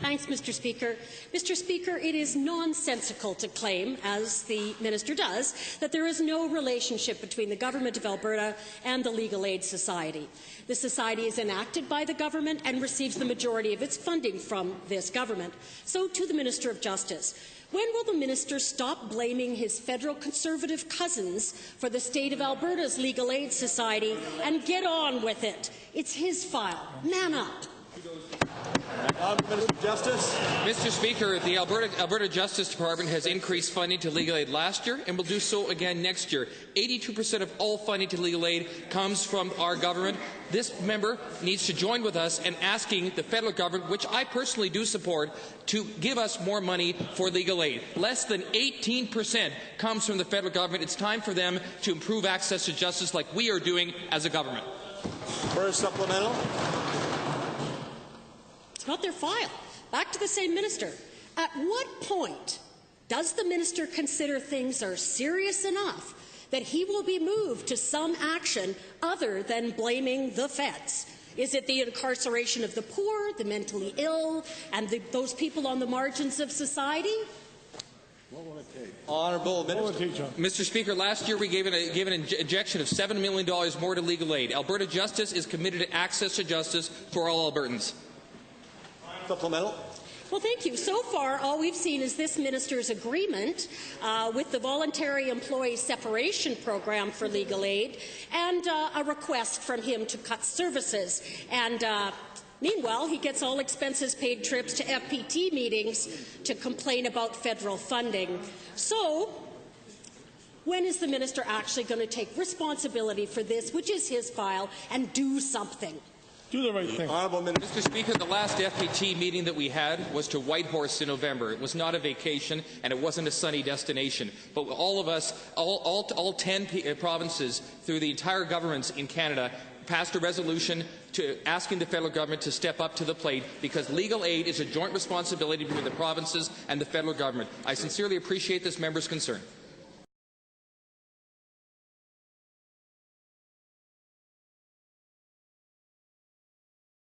Thanks, Mr. Speaker. Mr. Speaker, it is nonsensical to claim, as the minister does, that there is no relationship between the Government of Alberta and the Legal Aid Society. The Society is enacted by the government and receives the majority of its funding from this government. So to the Minister of Justice. When will the minister stop blaming his federal Conservative cousins for the state of Alberta's Legal Aid Society and get on with it? It's his file. Man up. Minister of Justice. Mr. Speaker, the Alberta Justice Department has increased funding to legal aid last year and will do so again next year. 82% of all funding to legal aid comes from our government. This member needs to join with us in asking the federal government, which I personally do support, to give us more money for legal aid. Less than 18% comes from the federal government. It's time for them to improve access to justice like we are doing as a government. First supplemental. Not their file. Back to the same minister. At what point does the minister consider things are serious enough that he will be moved to some action other than blaming the feds? Is it the incarceration of the poor, the mentally ill, and those people on the margins of society? What will it take? Honourable Minister. Mr. Speaker, last year we gave an injection of $7 million more to legal aid. Alberta Justice is committed to access to justice for all Albertans. Supplemental. Well, thank you. So far, all we've seen is this minister's agreement with the voluntary employee separation program for legal aid and a request from him to cut services. And meanwhile, he gets all expenses paid trips to FPT meetings to complain about federal funding. So, when is the minister actually going to take responsibility for this, which is his file, and do something? Do the right thing. Mr. Speaker, the last FPT meeting that we had was to Whitehorse in November. It was not a vacation, and it wasn't a sunny destination. But all of us, all 10 provinces through the entire governments in Canada, passed a resolution to asking the federal government to step up to the plate because legal aid is a joint responsibility between the provinces and the federal government. I sincerely appreciate this member's concern.